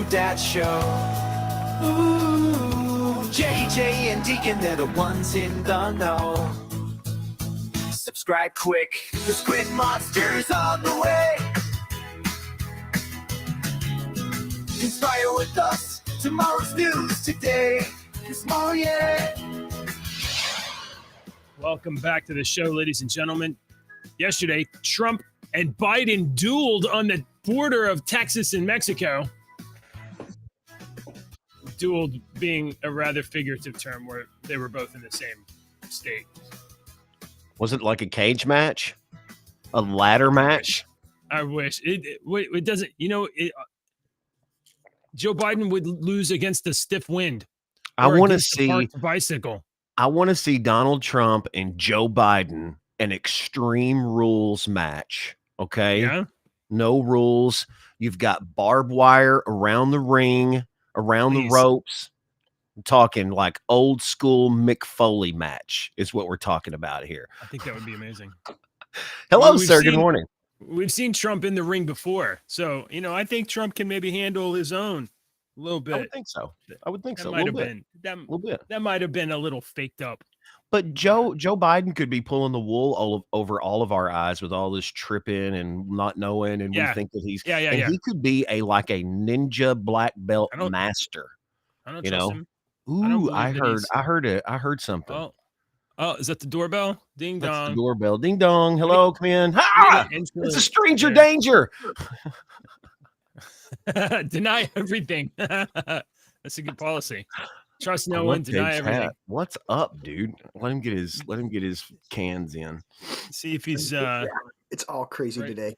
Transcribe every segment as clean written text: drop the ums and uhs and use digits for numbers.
Dads Show. Ooh, JJ and Deacon, they're the ones in the know. Subscribe quick, the Squid Monster's on the way. Inspire with us, tomorrow's news today. Tomorrow, yeah. Welcome back to the show, ladies and gentlemen. Yesterday, Trump and Biden dueled on the border of Texas and Mexico. Dueled being a rather figurative term where they were both in the same state. Was it like a cage match? A ladder match? I wish. It doesn't, Joe Biden would lose against a stiff wind. I want to see a bicycle. I want to see Donald Trump and Joe Biden an Extreme Rules match. Okay. Yeah. No rules. You've got barbed wire around the ring, around the ropes. I'm talking like old school Mick Foley match is what we're talking about here. I think that would be amazing. Hello, sir. Good morning. We've seen Trump in the ring before. So, I think Trump can maybe handle his own a little bit. I would think so. That might have been a little faked up. But Joe Biden could be pulling the wool over all of our eyes with all this tripping and not knowing, and we think that he's he could be a ninja black belt master. I don't trust him. Ooh, I heard something. Oh, is that the doorbell? Ding dong. That's the doorbell. Ding dong. Hello, come in. Ha! It's a stranger danger. Deny everything. That's a good policy. Trust no one, deny everything. What's up, dude? Let him get his cans in. See if he's it's all crazy today.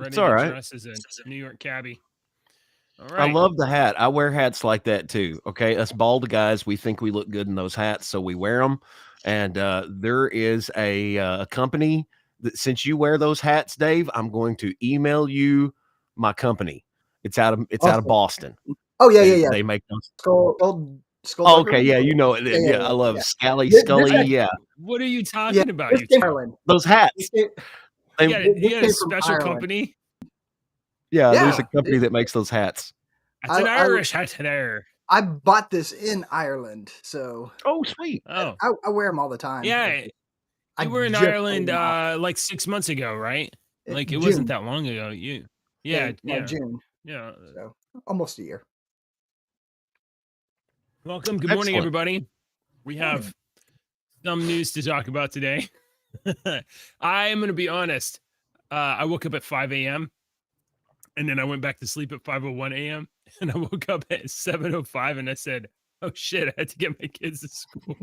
It's all right. Dress as a New York cabbie. All right. I love the hat. I wear hats like that too. Okay, us bald guys, we think we look good in those hats, so we wear them. And there is a company that, since you wear those hats, Dave, I'm going to email you my company. It's out of Boston. Oh yeah. They make those. Skull okay, yeah, you know it. Yeah, I love Scully. Yeah. What are you talking about? Those hats. You got a special company. Yeah, there's a company that makes those hats. It's an Irish hat there. I bought this in Ireland, so. Oh, sweet. Oh, I wear them all the time. Yeah, you were in Ireland like 6 months ago, right? Like it wasn't that long ago. June. Yeah, so almost a year. Welcome. Good morning, everybody. We have some news to talk about today. I am going to be honest. I woke up at 5 a.m. and then I went back to sleep at 5:01 a.m. and I woke up at 7:05 and I said, "Oh shit! I had to get my kids to school."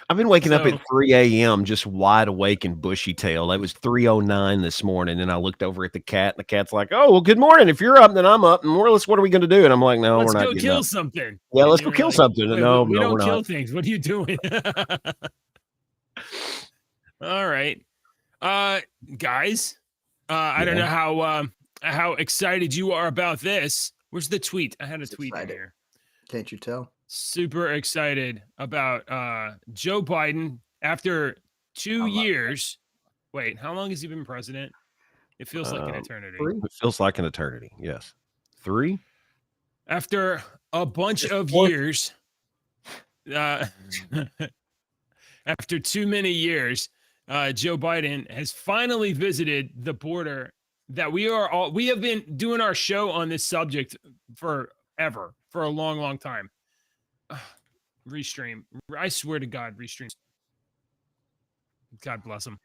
I've been waking up at 3 a.m. just wide awake and bushy tail. It was 3:09 this morning, and I looked over at the cat, and the cat's like, "Oh, well, good morning. If you're up, then I'm up. And more or less, what are we going to do?" And I'm like, "No, we're not. Let's go kill something." Yeah, let's go kill something. No, we don't we're kill not. things. What are you doing? All right, guys. I don't know how excited you are about this. Where's the tweet? I had a tweet in here. Can't you tell? Super excited about Joe Biden after 2 years. Wait, how long has he been president? It feels like an eternity. 3? It feels like an eternity. Yes. 3? After a bunch of years, after too many years, Joe Biden has finally visited the border that we have been doing our show on this subject for a long, long time. Restream. I swear to God, restream. God bless him.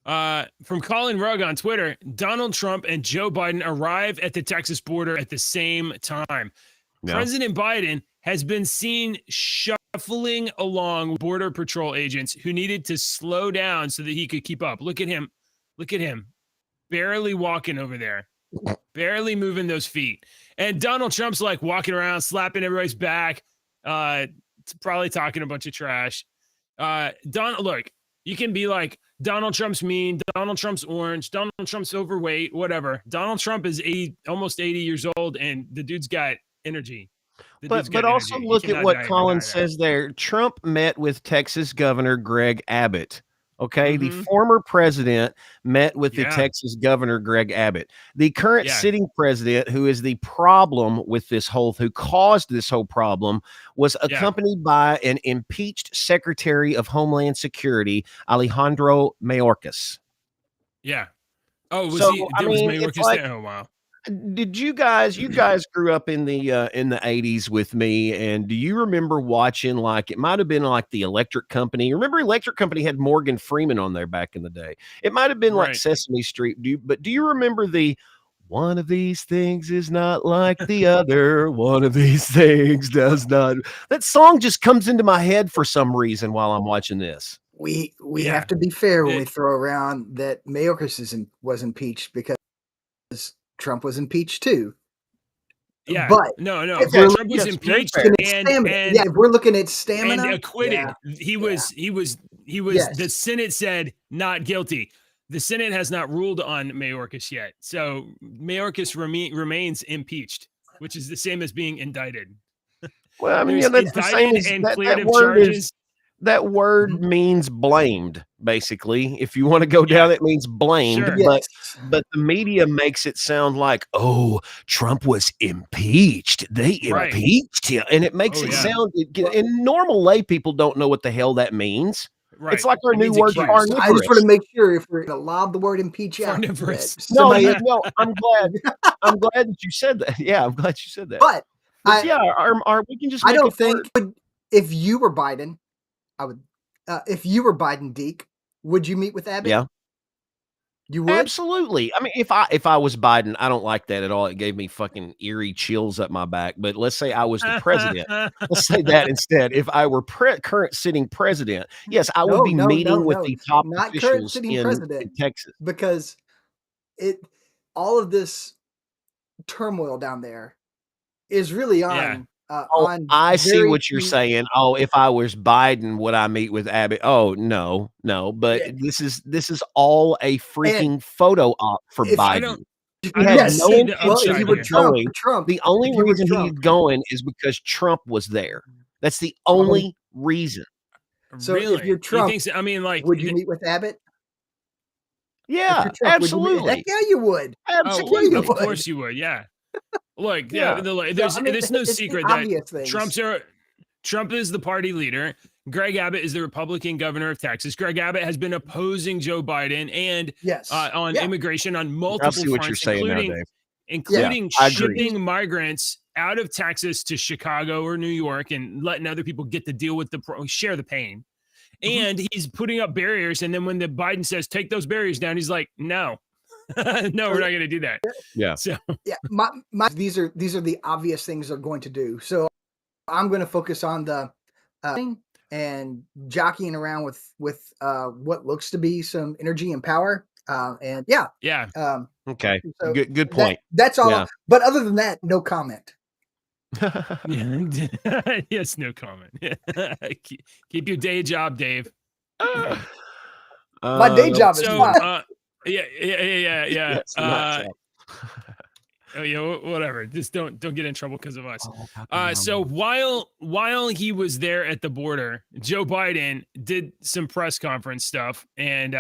From Colin Rugg on Twitter, Donald Trump and Joe Biden arrive at the Texas border at the same time. No. President Biden has been seen shuffling along with Border Patrol agents who needed to slow down so that he could keep up. Look at him. Barely walking over there. Barely moving those feet. And Donald Trump's like walking around, slapping everybody's back. Probably talking a bunch of trash. Look, you can be like, Donald Trump's mean, Donald Trump's orange, Donald Trump's overweight, whatever. Donald Trump is almost 80 years old, and the dude's got energy. But also look at what Colin says there. Trump met with Texas Governor Greg Abbott Okay, the former president met with the Yeah. Texas governor, Greg Abbott. The current Yeah. sitting president, who is the problem with this who caused this whole problem, was accompanied by an impeached Secretary of Homeland Security, Alejandro Mayorkas. Yeah. Oh, was So, he? I Was mean, it's Mayorkas like, there? Oh, wow. did you guys grew up in the 80s with me, and do you remember watching, like, it might have been like the Electric Company? Remember Electric Company had Morgan Freeman on there back in the day. It might have been like Right. Sesame Street. Do you remember the one of these things is not like the other, one of these things does not? That song just comes into my head for some reason while I'm watching this. We Yeah. have to be fair when It- we throw around that Mayorkas was impeached because Trump was impeached too. Yeah. But No. if Okay, we're Trump was yes, very impeached fair. and if we're looking at stamina and acquitted. yeah, He was. Yes. The Senate said not guilty. The Senate has not ruled on Mayorkas yet, so Mayorkas remains impeached, which is the same as being indicted. Well, I mean, There's that's the same indicted as and that cleared of word charges. is. That word means blamed, basically. If you want to go down, it means blamed. Sure. But yes. the media makes it sound like, oh, Trump was impeached. They Right. impeached him, and it makes Oh, it yeah. sound. And normal lay people don't know what the hell that means. Right. It's like our It new means word accused. carnivorous. I just want to make sure if we're going to lob the word impeach out, Carnivorous. that No, somebody, no, I'm glad. I'm glad that you said that. Yeah, I'm glad you said that. but Yeah, we can just. I make don't a think word. if you were Biden, I would. If you were Biden, Deke, would you meet with Abbott? Yeah. You would? Absolutely. I mean, if I was Biden, I don't like that at all. It gave me fucking eerie chills up my back. But let's say I was the president. Let's say that instead. If I were current sitting president, yes, I would be meeting with the top Not current officials sitting in president, Texas. because all of this turmoil down there is really on. On I see very what you're few- saying. Oh, if I was Biden, would I meet with Abbott? Oh, no. But Yeah. this is all a freaking photo op for if I Biden. I don't has no see the intention Well, if upside you of were here. going. Trump, The only if you were reason he's Trump. going is because Trump was there. That's the only reason. So Really? if you're He Trump, thinks, I mean, like, would you meet with Abbott? If Yeah, you're Trump, would you meet? absolutely. Heck yeah, you would. oh, Absolutely. you of would. course you would. Yeah. Look, Yeah. there's I mean, there's no it's the secret that obvious things. Trump is the party leader. Greg Abbott is the Republican governor of Texas. Greg Abbott has been opposing Joe Biden and Yes. on Yeah. immigration on I multiple see what you're fronts, saying now, Dave. including I agree. shipping migrants out of Texas to Chicago or New York and letting other people get to deal with share the pain. And he's putting up barriers. And then when the Biden says, take those barriers down, he's like, no, no, we're not going to do that. Yeah. So Yeah, these are the obvious things they're going to do. So I'm going to focus on the and jockeying around with what looks to be some energy and power. And yeah, yeah. Okay. So Good point. That's all. Yeah. But other than that, no comment. Yes, no comment. Keep your day job, Dave. My day job is So, fine. yeah. Yes, not so. Oh yeah, whatever. Just don't get in trouble because of us. So while he was there at the border, Joe Biden did some press conference stuff, and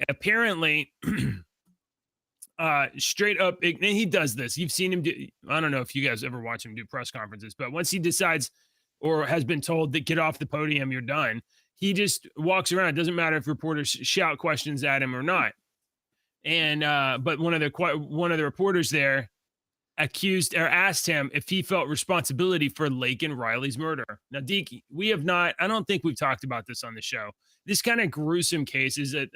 apparently, straight up, and he does this. You've seen him do. I don't know if you guys ever watch him do press conferences, but once he decides or has been told that get off the podium, you're done, he just walks around. It doesn't matter if reporters shout questions at him or not. And but one of the reporters there asked him if he felt responsibility for Lake and Riley's murder. Now, Deke, we have not. I don't think we've talked about this on the show. This kind of gruesome cases that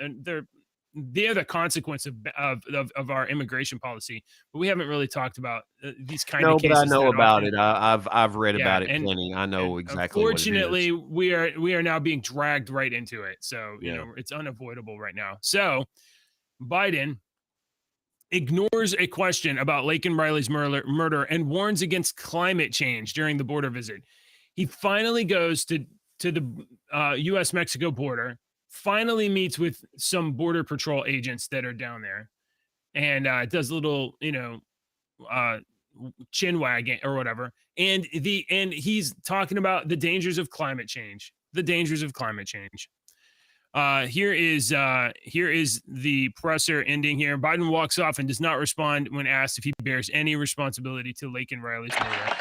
they're the consequence of our immigration policy, but we haven't really talked about these kind of cases. No, but I know about often. it. I've read about it plenty. I know exactly. Unfortunately, we are now being dragged right into it. So Yeah. you know it's unavoidable right now. So Biden ignores a question about Lake and Riley's murder and warns against climate change during the border visit. He finally goes to the U.S.-Mexico border, finally meets with some border patrol agents that are down there, and does a little, chin wagging or whatever. And he's talking about the dangers of climate change. Here is the presser ending here. Biden walks off and does not respond when asked if he bears any responsibility to Lake and Riley's murder.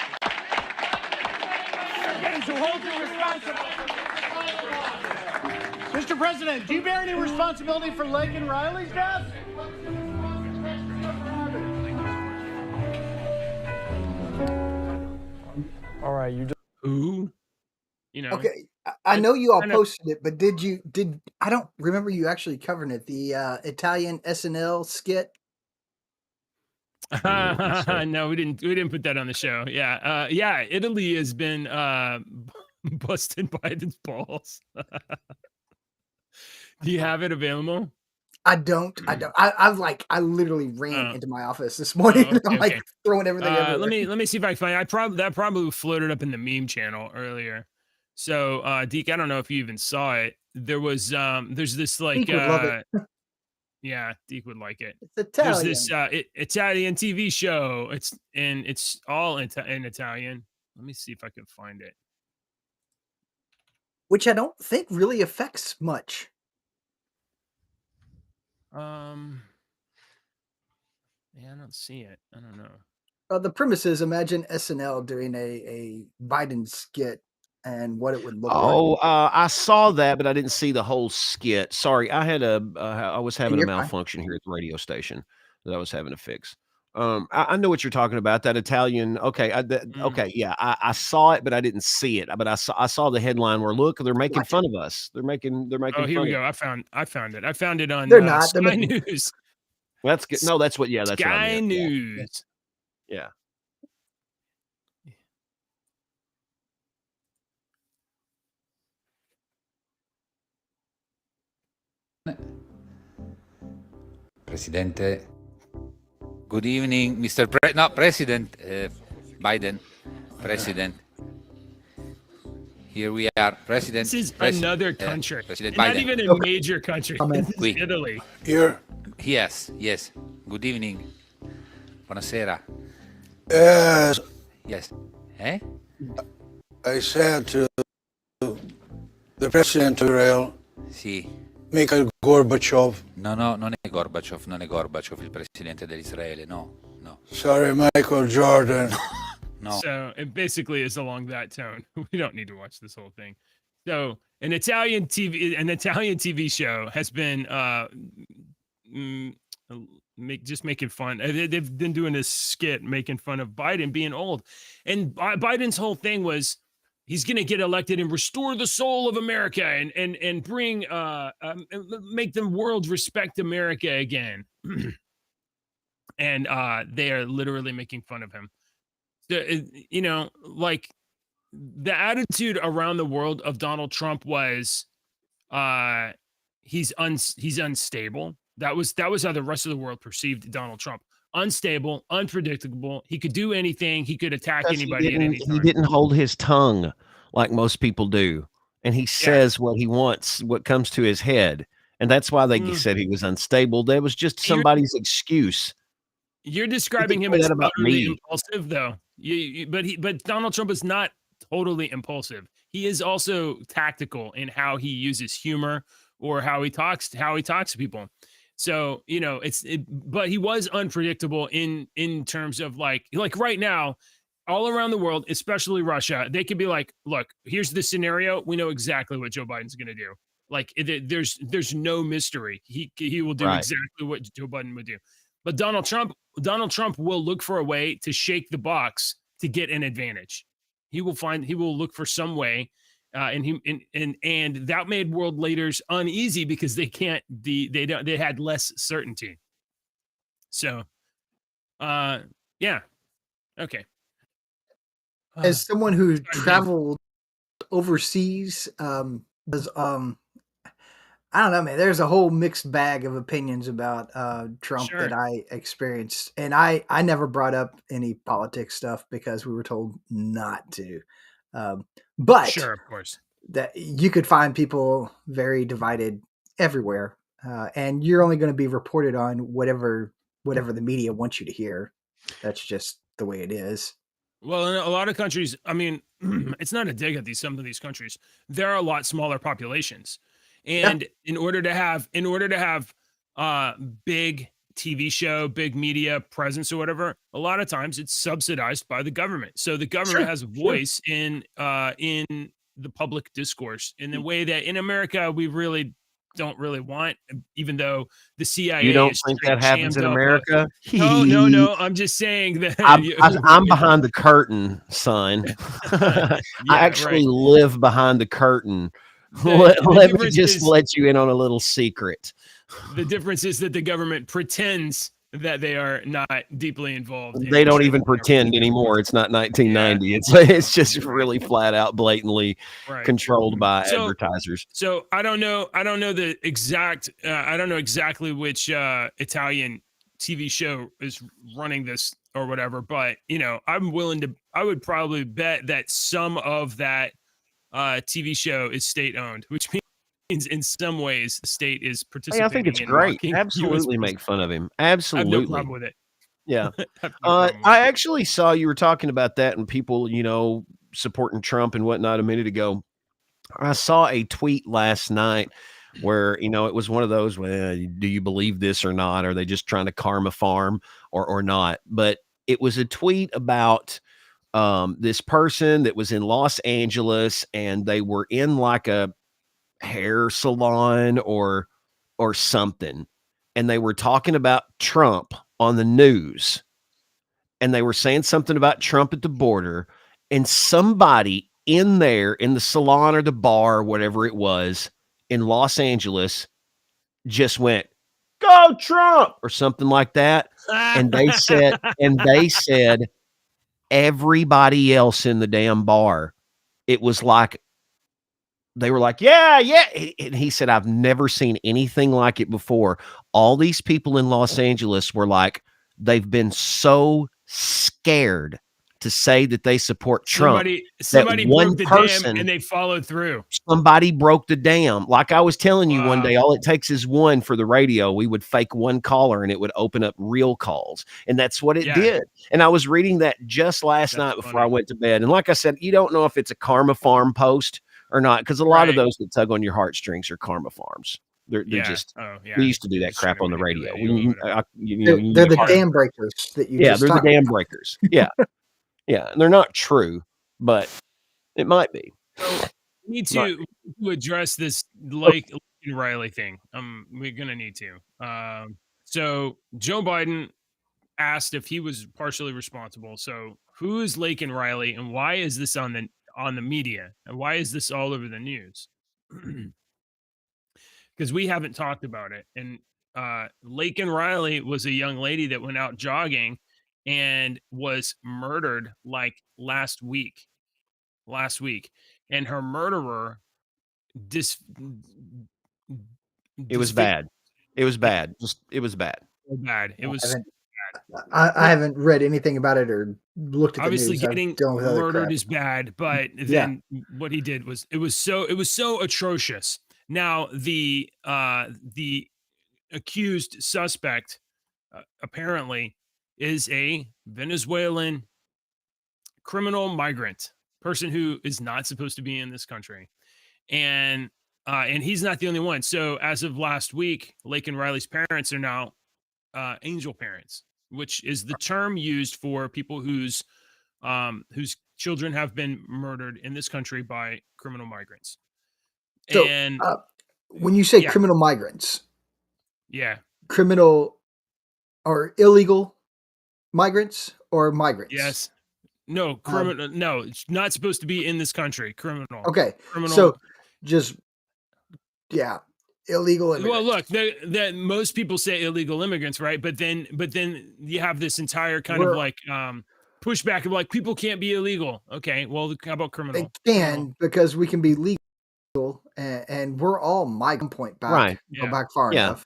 Mr. President, do you bear any responsibility for Lake and Riley's death? All right, you just Who? You know. Okay, I know you all posted it, but did I don't remember you actually covering it. The Italian SNL skit. No, we didn't put that on the show. Yeah. Yeah, Italy has been busting Biden's balls. Do you have it available? I don't. I literally ran into my office this morning. Okay, I'm like throwing everything everywhere. Let me see if I can find. That probably floated up in the meme channel earlier. So, Deke, I don't know if you even saw it. There was there's this like Deke would love it. Yeah, Deke would like it. It's Italian. There's this Italian TV show. It's all in Italian. Let me see if I can find it. Which I don't think really affects much. Yeah, I don't see it. I don't know. The premise is imagine SNL doing a Biden skit and what it would look like. I saw that, but I didn't see the whole skit. Sorry, I was having a you're fine. malfunction here at the radio station that I was having to fix. I know what you're talking about. That Italian. Okay, okay, yeah, I saw it, but I didn't see it. But I saw the headline where look, they're making fun of us. They're making. Oh, here fun we go. of I found it. I found it on They're not. Sky They're News. That's good. No, that's what. Yeah, that's Sky what I meant. News. Yeah. Presidente. Good evening, Mr. President Biden. President. Here we are, President. This is another country. President Not Biden. even a major country. This is Oui. Italy. Here, Yes. Good evening. Buonasera. as Yes. Eh? I said to the President of Israel, Sì. Mikhail Gorbachev, No, non è Gorbachev il presidente dell'Israele, no. sorry, Michael Jordan, No. So it basically is along that tone. We don't need to watch this whole thing. So an Italian TV show has been just making fun. They've been doing this skit making fun of Biden being old, and Biden's whole thing was he's going to get elected and restore the soul of America and bring make the world respect America again. And they are literally making fun of him. You know, like the attitude around the world of Donald Trump was he's unstable. That was how the rest of the world perceived Donald Trump. Unstable, unpredictable. He could do anything. He could attack anybody at any time. He didn't hold his tongue like most people do. And he says what he wants, what comes to his head. And that's why they said he was unstable. That was just somebody's excuse. You're describing him as utterly impulsive, though. But Donald Trump is not totally impulsive. He is also tactical in how he uses humor or how he talks to people. So, you know, but he was unpredictable in terms of like right now, all around the world, especially Russia, they could be like, look, here's the scenario. We know exactly what Joe Biden's going to do. Like there's no mystery. He will do exactly what Joe Biden would do. But Donald Trump will look for a way to shake the box to get an advantage. He will look for some way. And that made world leaders uneasy because they had less certainty. So, yeah. Okay. As someone who traveled overseas, I don't know, man. There's a whole mixed bag of opinions about Trump that I experienced, and I never brought up any politics stuff because we were told not to. But sure, of course, that you could find people very divided everywhere, and you're only going to be reported on whatever the media wants you to hear. That's just the way it is. Well, in a lot of countries, I mean, it's not a dig at some of these countries. There are a lot smaller populations. And in order to have big TV show, big media presence or whatever, a lot of times it's subsidized by the government. So the government has a voice in the public discourse in the way that in America we really don't really want, even though the CIA You don't is think that happens in jammed up. America? No. I'm just saying that I'm behind the curtain, son. I actually live behind the curtain. Let me just let you in on a little secret. The difference is that the government pretends that they are not deeply involved. They don't even pretend anymore. It's not 1990. Yeah. It's just really flat out, blatantly controlled by advertisers. So I don't know the exact. I don't know exactly which Italian TV show is running this or whatever, but I would probably bet that some of that TV show is state owned, which means in some ways the state is participating. I think it's great. Absolutely make fun of him. Absolutely. I have no problem with it. Yeah. I actually saw you were talking about that and people, supporting Trump and whatnot a minute ago. I saw a tweet last night where, it was one of those, well, do you believe this or not? Are they just trying to karma farm or not? But it was a tweet about this person that was in Los Angeles and they were in like a hair salon or something, and they were talking about Trump on the news, and they were saying something about Trump at the border, and somebody in there in the salon or the bar or whatever it was in Los Angeles just went, "Go Trump," or something like that. And they said everybody else in the damn bar, it was like they were like, yeah. And he said, I've never seen anything like it before. All these people in Los Angeles were like, they've been so scared to say that they support Trump. Somebody broke the dam and they followed through. Somebody broke the dam. Like I was telling you one day, all it takes is one for the radio. We would fake one caller and it would open up real calls. And that's what it did. And I was reading that just last night before I went to bed. And like I said, you don't know if it's a karma farm post or not, because a lot of those that tug on your heartstrings are karma farms. They're just we used to do that crap on the radio. They're the dam breakers that you they're the dam breakers. Yeah. Yeah, and they're not true, but it might be. So we need to address this Lincoln Riley thing. We're gonna need to. So Joe Biden asked if he was partially responsible. So who is Lincoln Riley, and why is this on the media, and why is this all over the news? Because we haven't talked about it. And Lincoln Riley was a young lady that went out jogging and was murdered like last week, and her murderer it was bad. It was bad. It was bad. It was. I haven't read anything about it or looked at obviously the getting news. murdered is bad, but then what he did was it was so atrocious. Now the accused suspect apparently is a Venezuelan criminal migrant person who is not supposed to be in this country. And he's not the only one. So as of last week, Lincoln Riley's parents are now angel parents, which is the term used for people whose children have been murdered in this country by criminal migrants. So, and when you say criminal migrants, criminal or illegal migrants or migrants? Yes. No, criminal. No, it's not supposed to be in this country. Criminal. Okay. Criminal. So just illegal immigrants. Well, look, that most people say illegal immigrants, right? But then you have this entire kind of like pushback of like people can't be illegal. Okay, well, how about criminal? They can, because we can be legal, and we're all migrant point back. Right. Go back far enough.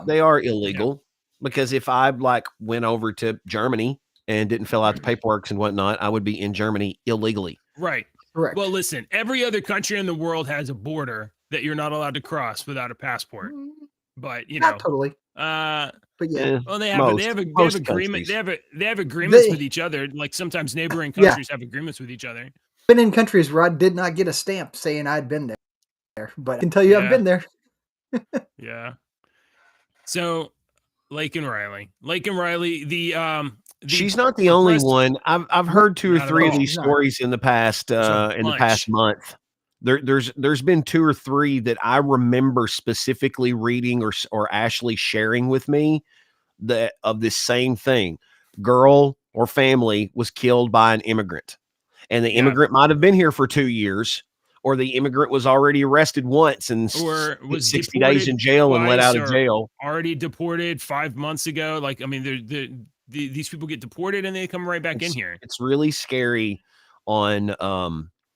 They are illegal because if I went over to Germany and didn't fill out the paperwork and whatnot, I would be in Germany illegally. Right. Correct. Well, listen, every other country in the world has a border that you're not allowed to cross without a passport. But not totally. But well, they have agreement. They have agreements with each other. Like sometimes neighboring countries have agreements with each other. Been in countries where I did not get a stamp saying I'd been there, but I can tell you I've been there. Yeah. So Lake and Riley, the She's not the only one. I've heard two or Not at three of all. these She's not. stories in the past There's a bunch. month. There's been two or three that I remember specifically reading or Ashley sharing with me that of this same thing. Girl or family was killed by an immigrant, and the Yeah. immigrant might have been here for 2 years, or the immigrant was already arrested once and Or was 60 days in jail and let twice, out of or jail. already deported 5 months ago. Like, I mean, these people get deported and they come right back in here. It's really scary on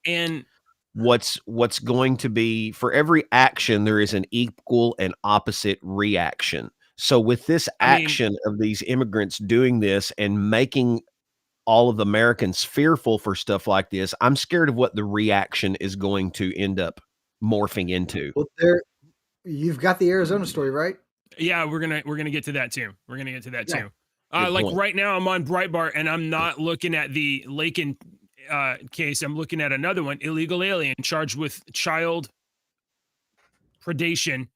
And what's going to be, for every action there is an equal and opposite reaction. So with this action of these immigrants doing this and making all of the Americans fearful for stuff like this, I'm scared of what the reaction is going to end up morphing into. Well, you've got the Arizona story, right? yeah, we're gonna get to that too. We're gonna get to that Yeah. too. Good Like point. right now, I'm on Breitbart and I'm not looking at the Lakin case. I'm looking at another one: illegal alien charged with child predation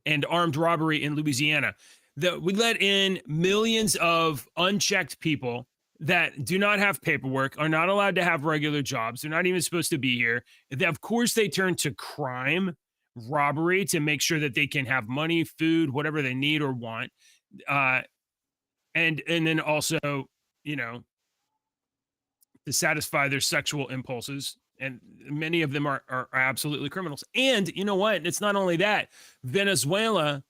and armed robbery in Louisiana. We let in millions of unchecked people that do not have paperwork, are not allowed to have regular jobs. They're not even supposed to be here. Of course, they turn to crime, robbery to make sure that they can have money, food, whatever they need or want. And then also, you know, to satisfy their sexual impulses. And many of them are absolutely criminals. And you know what? It's not only that. Venezuela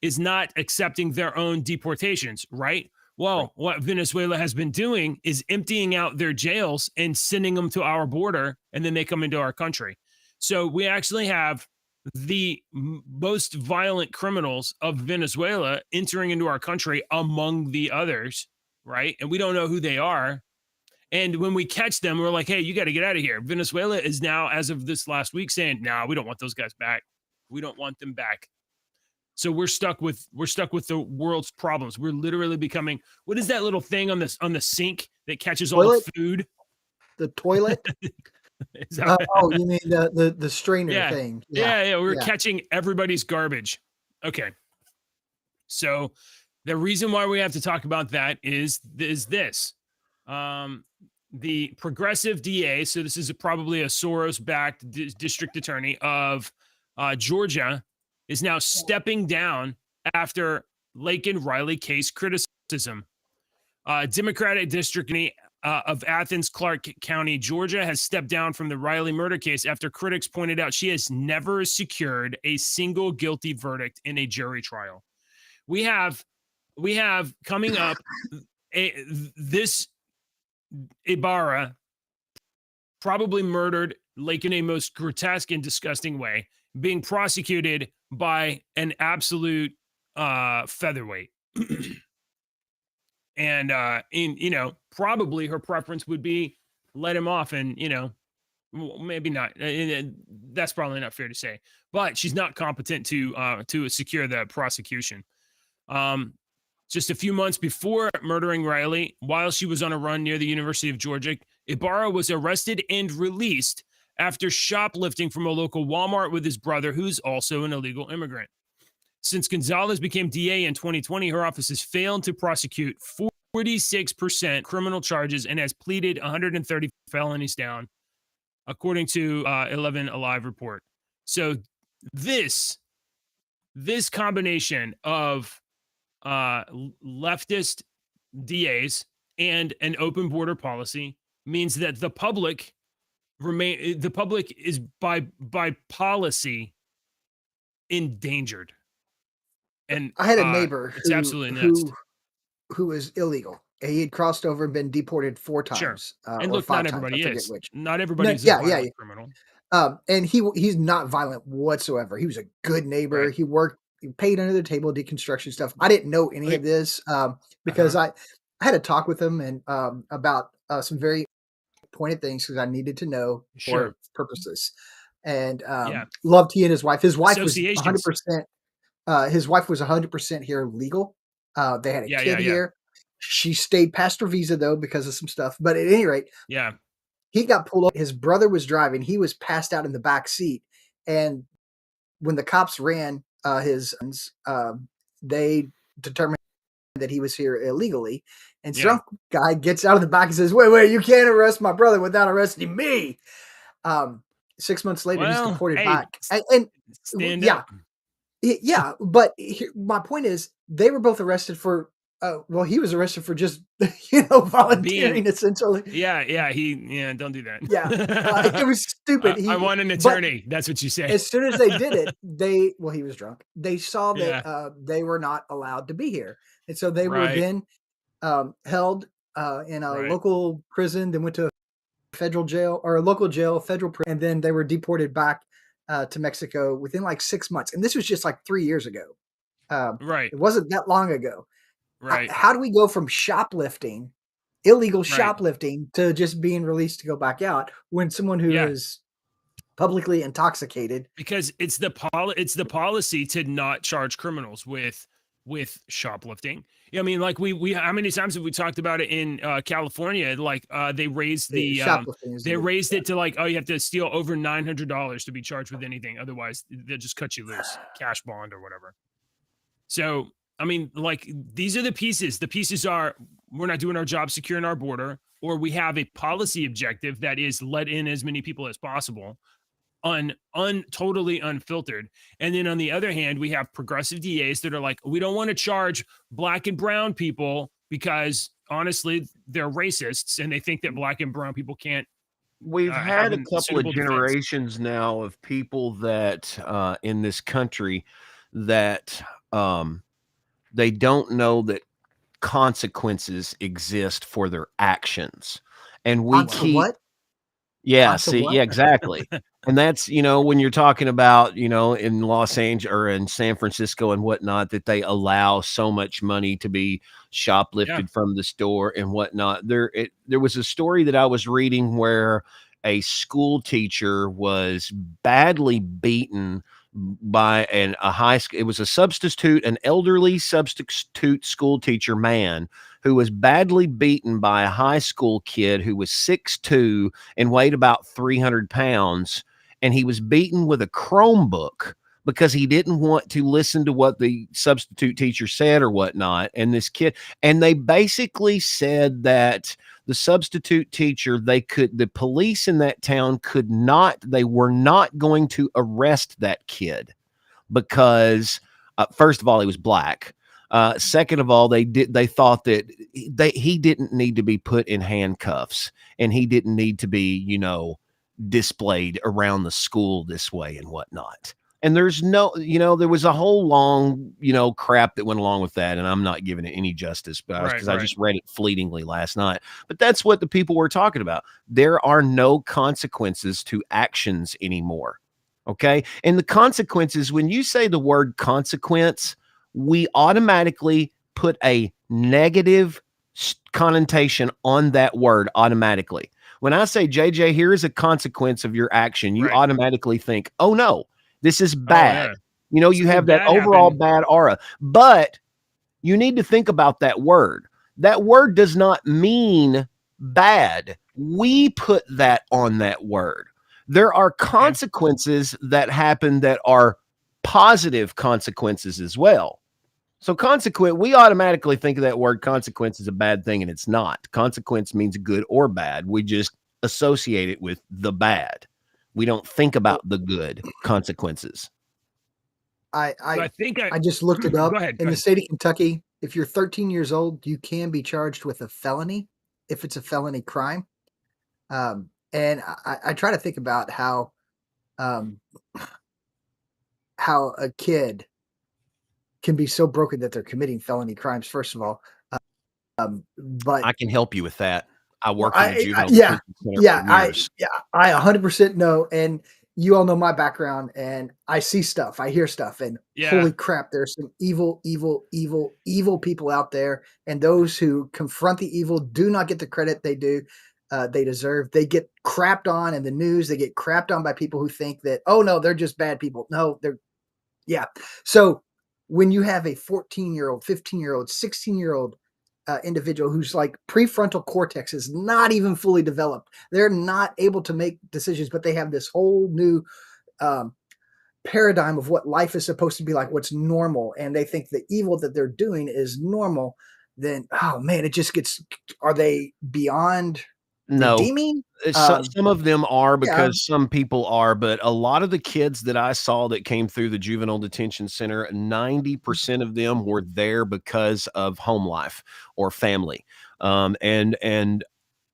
is not accepting their own deportations, right? Well, what Venezuela has been doing is emptying out their jails and sending them to our border, and then they come into our country. So we actually have the most violent criminals of Venezuela entering into our country among the others, right? And we don't know who they are. And when we catch them, we're like, hey, you got to get out of here. Venezuela is now, as of this last week, saying, nah, we don't want those guys back. We don't want them back. So we're stuck with the world's problems. We're literally becoming, what is that little thing on the sink that catches all the food? The toilet? Oh, you mean the strainer thing? Yeah. We're catching everybody's garbage. Okay. So the reason why we have to talk about that is this. The progressive DA, so this is probably a Soros-backed district attorney of Georgia, is now stepping down after Laken Riley case criticism. Democratic District of Athens, Clark County, Georgia, has stepped down from the Riley murder case after critics pointed out she has never secured a single guilty verdict in a jury trial. We have coming up this Ibarra probably murdered Lake in a most grotesque and disgusting way, being prosecuted by an absolute featherweight. And probably her preference would be let him off, and maybe not. That's probably not fair to say, but she's not competent to secure the prosecution. Just a few months before murdering Riley, while she was on a run near the University of Georgia, Ibarra was arrested and released after shoplifting from a local Walmart with his brother, who's also an illegal immigrant. Since Gonzalez became DA in 2020, her office has failed to prosecute 46% criminal charges and has pleaded 130 felonies down, according to 11 Alive report. So this combination of leftist DAs and an open border policy means that the public is by policy endangered. And I had a neighbor it's absolutely nuts. who was illegal. He had crossed over and been deported 4 times. And look, not everybody is. Not everybody's a violent criminal. And he's not violent whatsoever. He was a good neighbor. Right. He paid under the table, did construction stuff. I didn't know any of this because I had a talk with him and about some very pointed things because I needed to know for purposes. And loved he and his wife. His wife was 100%. His wife was 100% here legal. They had a kid here. She stayed past her visa though because of some stuff. But at any rate, he got pulled up. His brother was driving. He was passed out in the back seat, and when the cops ran his sons, they determined that he was here illegally. And some guy gets out of the back and says, wait, you can't arrest my brother without arresting me. 6 months later, he's deported back. And stand yeah, up. yeah. But my point is, they were both arrested for. Well, he was arrested for just volunteering essentially. Yeah, don't do that. Yeah, it was stupid. I want an attorney. That's what you say. As soon as they did it, he was drunk. They saw that they were not allowed to be here, and so they were then held in a local prison. Then went to a federal jail or a local jail, federal prison, and then they were deported back to Mexico within like 6 months. And this was just like 3 years ago. It wasn't that long ago. Right. How do we go from shoplifting, illegal shoplifting, to just being released to go back out when someone who is publicly intoxicated? Because it's the policy to not charge criminals with shoplifting. I mean, like we how many times have we talked about it in California? Like they raised it to like, oh, you have to steal over $900 to be charged with anything. Otherwise, they'll just cut you loose, cash bond or whatever. So, I mean, like these are the pieces. The pieces are we're not doing our job securing our border, or we have a policy objective that is let in as many people as possible, totally unfiltered. And then on the other hand, we have progressive DAs that are like, we don't want to charge black and brown people because honestly, they're racists and they think that black and brown people can't. We've had a couple of generations now of people that in this country that they don't know that consequences exist for their actions. And we keep what? Yeah, yeah, exactly. And that's, when you're talking about, in Los Angeles or in San Francisco and whatnot, that they allow so much money to be shoplifted from the store and whatnot. There was a story that I was reading where a school teacher was badly beaten by a high school. It was an elderly substitute school teacher man who was badly beaten by a high school kid who was 6'2" and weighed about 300 pounds. And he was beaten with a Chromebook because he didn't want to listen to what the substitute teacher said or whatnot. And they basically said that the substitute teacher, the police in that town they were not going to arrest that kid because first of all, he was black. Second of all, they thought that he didn't need to be put in handcuffs and he didn't need to be, displayed around the school this way and whatnot. And there's no, there was a whole long, crap that went along with that. And I'm not giving it any justice because I just read it fleetingly last night. But that's what the people were talking about. There are no consequences to actions anymore. Okay. And the consequences, when you say the word consequence, we automatically put a negative connotation on that word automatically. When I say, JJ, here is a consequence of your action, you automatically think, oh no, this is bad. You have that overall bad aura, but you need to think about that word. That word does not mean bad. We put that on that word. There are consequences that happen that are positive consequences as well. So we automatically think of that word consequence as a bad thing, and it's not. Consequence means good or bad. We just associate it with the bad. We don't think about the good consequences. I just looked it up. In the state of Kentucky, if you're 13 years old, you can be charged with a felony if it's a felony crime. And I try to think about how a kid can be so broken that they're committing felony crimes, first of all. But I can help you with that. I work in the juvenile I 100% know. And you all know my background, and I see stuff, I hear stuff, and holy crap, there's some evil people out there. And those who confront the evil do not get the credit they deserve. They get crapped on in the news. They get crapped on by people who think that, oh no, they're just bad people. No, So when you have a 14-year-old, 15-year-old, 16-year-old individual who's like prefrontal cortex is not even fully developed, they're not able to make decisions, but they have this whole new paradigm of what life is supposed to be like, what's normal, and they think the evil that they're doing is normal, then oh man, it just gets. Are they beyond No. redeeming? Some of them are, yeah. because some people are, but a lot of the kids that I saw that came through the juvenile detention center, 90% of them were there because of home life or family. And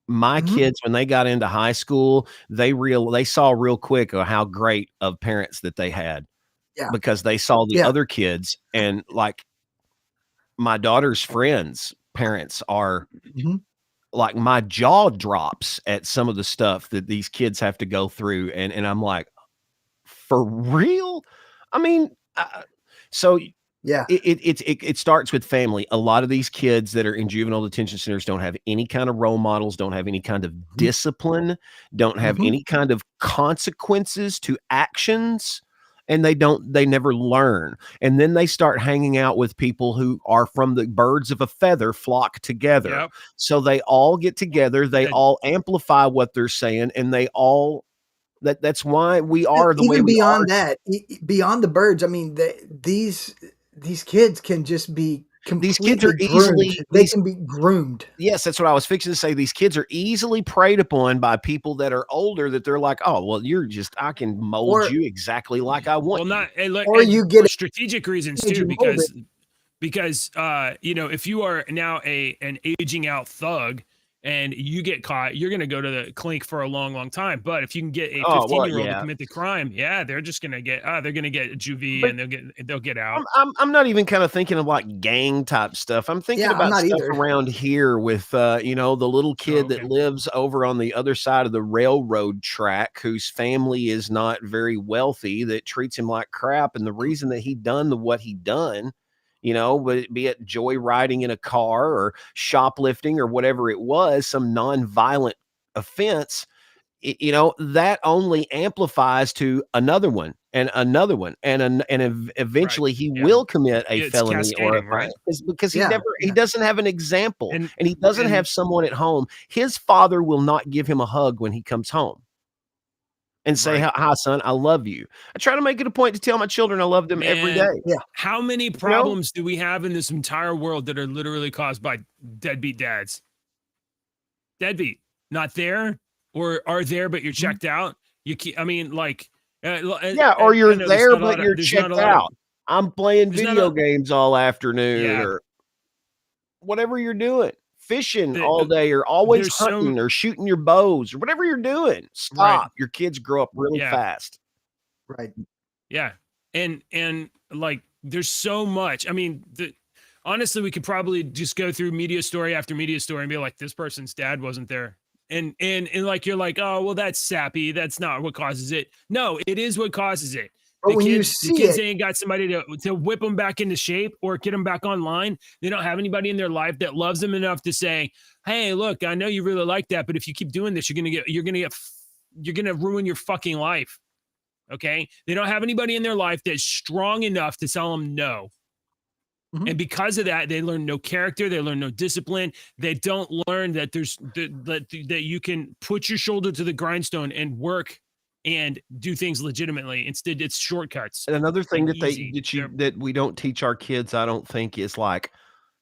my Mhm. kids, when they got into high school, they saw real quick how great of parents that they had, Yeah. because they saw the Yeah. other kids, and like my daughter's friends' parents are Mhm. like, my jaw drops at some of the stuff that these kids have to go through, and I'm like, for real? I mean, so Yeah. it starts with family. A lot of these kids that are in juvenile detention centers don't have any kind of role models, don't have any kind of discipline, don't have Mhm. any kind of consequences to actions, and they never learn. And then they start hanging out with people who are from the birds of a feather flock together. Yep. So they all get together, they And- all amplify what they're saying, and they all that's why we are the way Even we are. beyond that, beyond the birds, I mean, these kids can just be These kids are completely groomed. easily They can be groomed. Yes, that's what I was fixing to say. These kids are easily preyed upon by people that are older, that they're like, "Oh, well, I can mold Or you exactly like I want Well, you." not and look, or and you for get strategic reasons age too, and mold it. because you know, if you are now an aging out thug and you get caught, you're going to go to the clink for a long, long time. But if you can get a Oh, well, 15-year-old to yeah. commit the crime, yeah, they're just going to get they're going to get juvie, But and they'll get out. I'm not even kind of thinking of like gang type stuff. I'm thinking Yeah, I'm about not stuff either. around here with the little Oh, kid that okay. lives over on the other side of the railroad track, whose family is not very wealthy, that treats him like crap. And the reason that he done what he done, be it joyriding in a car or shoplifting or whatever it was, some non-violent offense, that only amplifies to another one and another one, and Right. eventually he Yeah. will commit a It's felony or cascading, right? because Yeah, he yeah. doesn't have an example, And and he doesn't and have someone at home. His father will not give him a hug when he comes home and say, right. "Hi, son, I love you." I try to make it a point to tell my children I love them every Man, day. Yeah. how many problems do we have in this entire world that are literally caused by deadbeat dads? Deadbeat, not there, or are there, but you're checked out. I mean, like, Yeah, or I you're know there, but you're there's not a checked lot of, out. I'm playing there's not video a, games all afternoon, yeah, or whatever you're doing, fishing the, all day, or always there's so, hunting or shooting your bows or whatever you're doing. right, Stop. Your kids grow up really yeah, fast. Right. yeah, and like, there's so much. I mean, honestly, we could probably just go through media story after media story and be like, this person's dad wasn't there. And like, you're like, oh, well, that's sappy. That's not what causes it. No, it is what causes it. But when you The see kids it, ain't got somebody to whip them back into shape or get them back online. They don't have anybody in their life that loves them enough to say, hey, look, I know you really like that, but if you keep doing this, you're gonna ruin your fucking life. Okay. They don't have anybody in their life that's strong enough to tell them no. Mhm. And because of that, they learn no character, they learn no discipline. They don't learn that that you can put your shoulder to the grindstone and work and do things legitimately. Instead, it's shortcuts And another thing and easy. that we don't teach our kids, I don't think, is like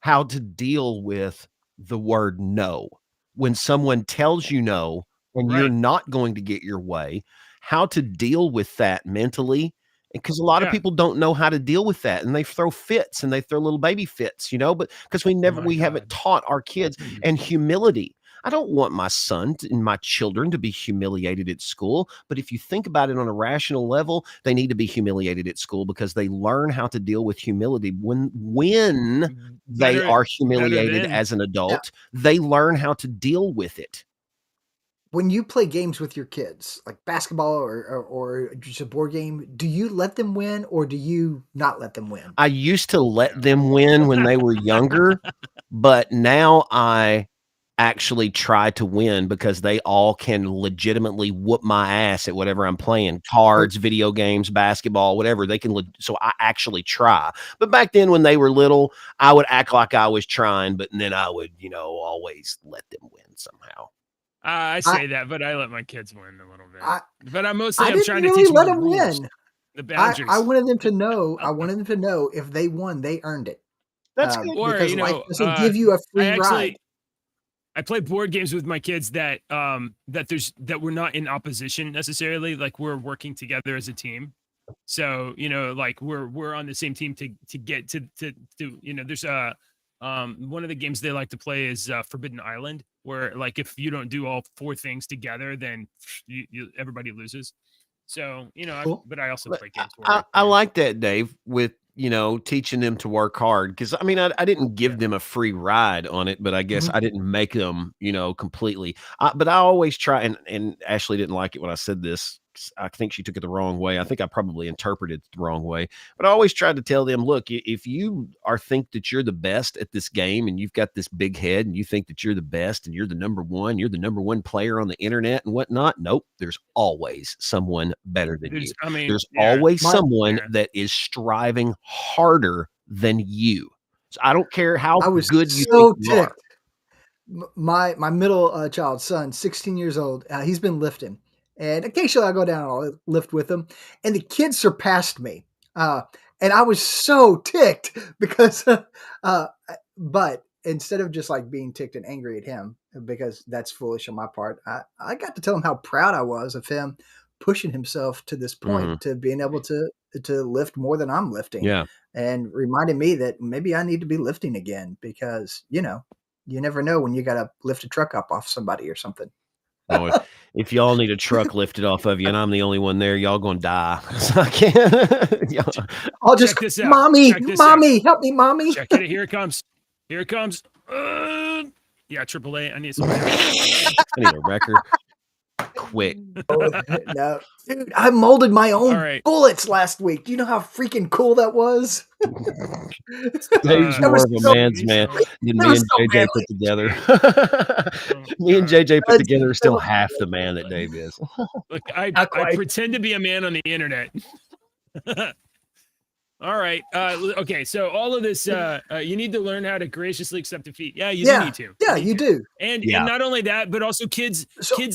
how to deal with the word no. When someone tells you no and you're Right. not going to get your way, how to deal with that mentally. Because a lot of Yeah. people don't know how to deal with that, and they throw fits and they throw little baby fits, but because Oh my we haven't God. taught our kids. And humility. I don't want my son and my children to be humiliated at school. But if you think about it on a rational level, they need to be humiliated at school, because they learn how to deal with humility when they Better are better humiliated than as an yeah, adult. They learn how to deal with it. when you play games with your kids, like basketball or just a board game, do you let them win or do you not let them win? I used to let them win when they were younger, but now I actually try to win, because they all can legitimately whoop my ass at whatever I'm playing, cards, video games, basketball, whatever. They can so I actually try. But back then when they were little, I would act like I was trying, but then I would, always let them win somehow. I I say that, but I let my kids win a little bit. I But I'm I didn't trying to really teach them let the them rules. win. the boundaries. I wanted them to know. I wanted them to know if they won, they earned it. That's good. Or, because you like know, I said, give you a free ride. I play board games with my kids that that we're not in opposition necessarily. Like we're working together as a team. So, you know, like we're on the same team to get to you know, there's one of the games they like to play is Forbidden Island, where like if you don't do all 4 things together, then everybody loses. So, you know, Cool. but I also play games where I like that, Dave, with, you know, teaching them to work hard. Cause I mean, I didn't give them a free ride on it, but I guess I didn't make them, you know, completely. But I always try, and Ashley didn't like it when I said this. I think she took it the wrong way. I think I probably interpreted it the wrong way, but I always tried to tell them, look, if you think that you're the best at this game and you've got this big head and you think that you're the best and you're the number one player on the internet and whatnot. Nope. There's always someone better than you. I mean, there's always someone that is striving harder than you. So I don't care how good you think you are. My middle child, son, 16 years old, he's been lifting. And occasionally I go down and I'll lift with him. And the kid surpassed me. And I was so ticked because, but instead of just like being ticked and angry at him, because that's foolish on my part, I got to tell him how proud I was of him pushing himself to this point to being able to lift more than I'm lifting. Yeah. And reminded me that maybe I need to be lifting again because, you know, you never know when you got to lift a truck up off somebody or something. Oh, if y'all need a truck lifted off of you and I'm the only one there, y'all gonna die. I can't. I'll just, mommy, help me, mommy. Check it. Here it comes. Here it comes. Yeah, AAA. I need some. I need a wrecker. Quick. No, dude, I molded my own bullets last week. Do you know how freaking cool that was? Dave's more of a man's man than me and JJ put together. Me and JJ put together are still half the man that Dave is. Look, I pretend to be a man on the internet. All right. Okay. So all of this, you need to learn how to graciously accept defeat. Yeah, you do need to. Yeah, you do. And not only that, but also kids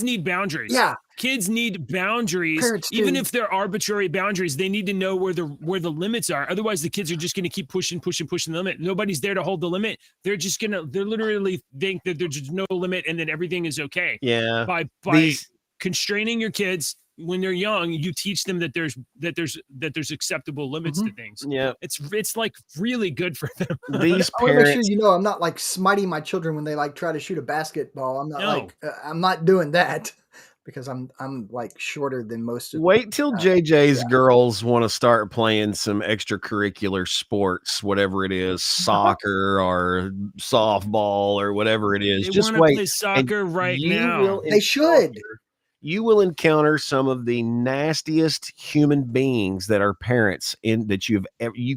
need boundaries. Yeah. Kids need boundaries. Parents even do. if they're arbitrary boundaries, they need to know where the limits are. Otherwise, the kids are just going to keep pushing the limit. Nobody's there to hold the limit. They're literally think that there's just no limit and then everything is okay. Yeah. By constraining your kids when they're young, you teach them that there's acceptable limits to things. Yeah, it's like really good for them. These I want to make sure parents, you know I'm not like smiting my children when they like try to shoot a basketball. I'm not I'm not doing that because I'm like shorter than most of. Wait till JJ's girls want to start playing some extracurricular sports, whatever it is, soccer or softball or whatever it is. They just wanna wait. play soccer right now. They should. You will encounter some of the nastiest human beings that are parents that you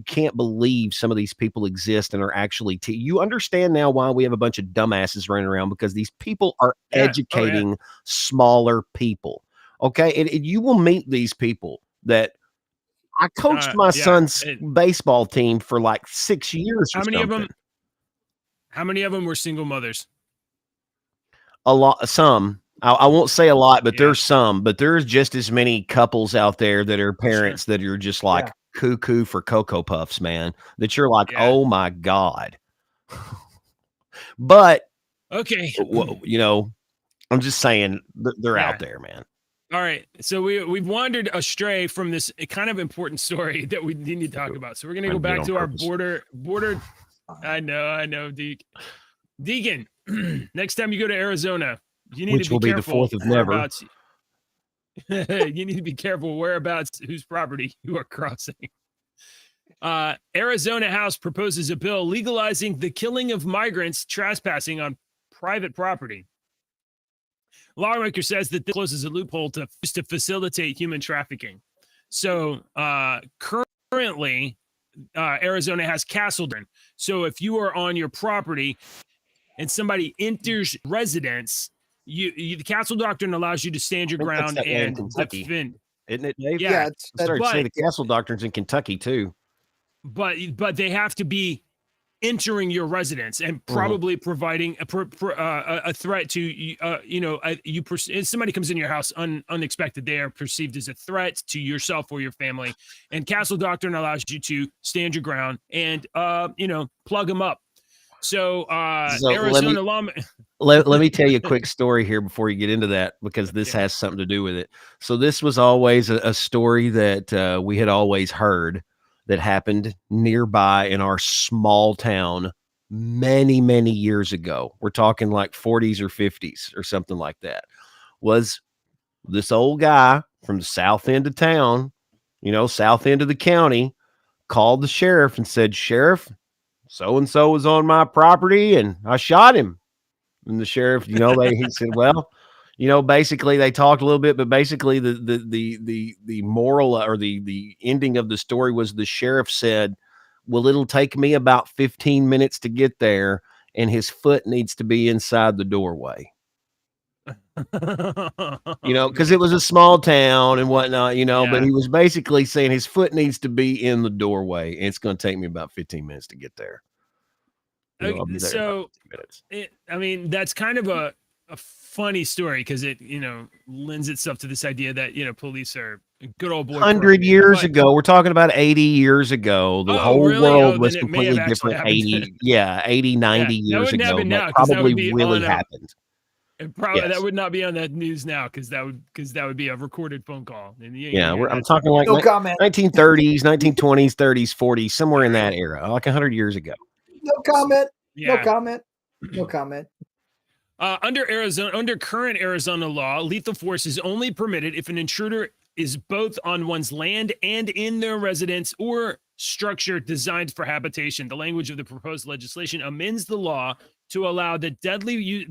can't believe some of these people exist and are actually you understand now why we have a bunch of dumbasses running around, because these people are educating smaller people. Okay. And you will meet these people that I coached my son's baseball team for like 6 years. How many of them were single mothers? A lot. Some. I won't say a lot, but there's some. But there's just as many couples out there that are parents that are just like cuckoo for Cocoa Puffs, man. That you're like, oh my God. But okay, you know, I'm just saying they're out there, man. All right, so we've wandered astray from this kind of important story that we need to talk about. So we're gonna go back to our border. I know, Deacon. Next time you go to Arizona, you need to be careful. Which will be the 4th of never. You need to be careful whereabouts, whose property you are crossing. Arizona House proposes a bill legalizing the killing of migrants trespassing on private property. Lawmaker says that this closes a loophole to facilitate human trafficking. So currently, Arizona has castle doctrine. So if you are on your property and somebody enters residence, the castle doctrine allows you to stand your ground and defend. Isn't it, Dave? Yeah, I started to say the castle doctrine's in Kentucky too. But they have to be entering your residence and probably providing a threat to somebody comes in your house unexpected. They are perceived as a threat to yourself or your family, and Castle Doctrine allows you to stand your ground and plug them up. So Arizona law. Let me tell you a quick story here before you get into that, because this has something to do with it. So this was always a story that we had always heard that happened nearby in our small town many, many years ago. We're talking like 40s or 50s or something like that. Was this old guy from the south end of town, south end of the county, called the sheriff and said, "Sheriff, so-and-so was on my property and I shot him." And the sheriff, he said, "Well, basically they talked a little bit, but basically the moral or the ending of the story was the sheriff said, well, it'll take me about 15 minutes to get there, and his foot needs to be inside the doorway." Because it was a small town and whatnot, but he was basically saying his foot needs to be in the doorway, and it's going to take me about 15 minutes to get there. I'll be there in about 15 minutes. That's kind of a funny story because it, lends itself to this idea that, police are good old boy. 100 years ago, we're talking about 80 years ago. The whole world was completely different. 80, 90 years ago. That probably really happened. That would not be on that news now because that would be a recorded phone call. I'm talking like 1930s, 1920s, 30s, 40s, somewhere in that era, like 100 years ago. No comment. No comment. No comment. Under current Arizona law, lethal force is only permitted if an intruder is both on one's land and in their residence or structure designed for habitation. The language of the proposed legislation amends the law to allow the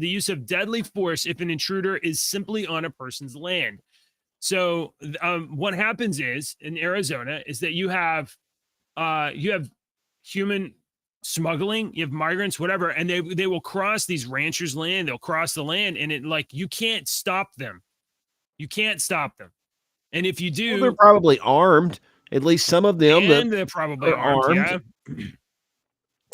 use of deadly force if an intruder is simply on a person's land. So what happens is in Arizona is that you have human smuggling, you have migrants, whatever, and they will cross these ranchers' land. They'll cross the land, and you can't stop them. You can't stop them. And if you do, they're probably armed. At least some of them. And they're probably armed. Yeah.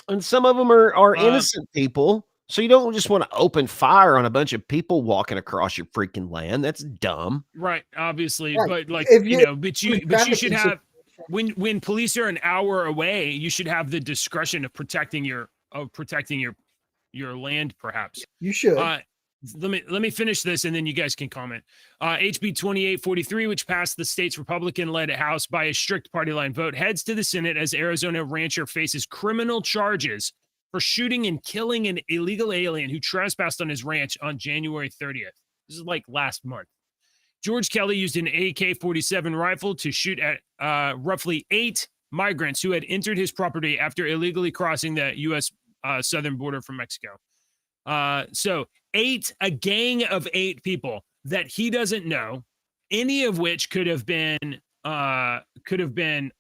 And some of them are innocent people. So you don't just want to open fire on a bunch of people walking across your freaking land. That's dumb. Right, obviously. Right. But but you should have when police are an hour away, you should have the discretion of protecting your land, perhaps. You should. Let me finish this and then you guys can comment. HB 2843, which passed the state's Republican-led House by a strict party line vote, heads to the Senate as Arizona rancher faces criminal charges for shooting and killing an illegal alien who trespassed on his ranch on January 30th. This is like last month. George Kelly used an AK-47 rifle to shoot at roughly 8 migrants who had entered his property after illegally crossing the U.S. Southern border from Mexico. So a gang of 8 people that he doesn't know, any of which could have been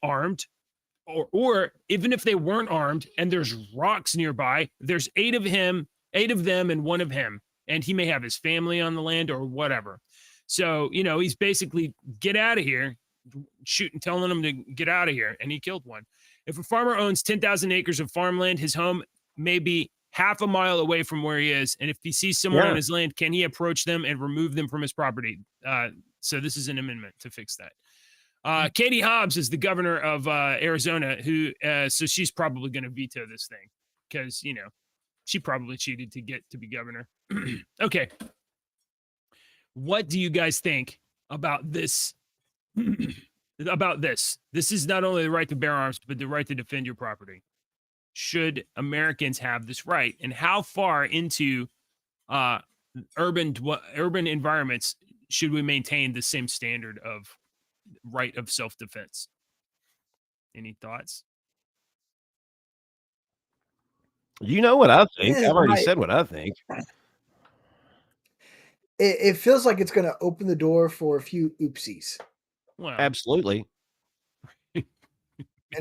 armed, or even if they weren't armed and there's rocks nearby, there's 8 of them and 1 of him, and he may have his family on the land or whatever. So, he's basically get out of here, shooting, telling them to get out of here. And he killed one. If a farmer owns 10,000 acres of farmland, his home may be half a mile away from where he is. And if he sees someone on his land, can he approach them and remove them from his property? So this is an amendment to fix that. Katie Hobbs is the governor of Arizona, so she's probably going to veto this thing because, she probably cheated to get to be governor. Okay. What do you guys think about this? This is not only the right to bear arms, but the right to defend your property. Should Americans have this right? And how far into urban environments should we maintain the same standard of right of self-defense? Any thoughts? You know what I think. I've already said what I think. It feels like it's going to open the door for a few oopsies. Well, absolutely. And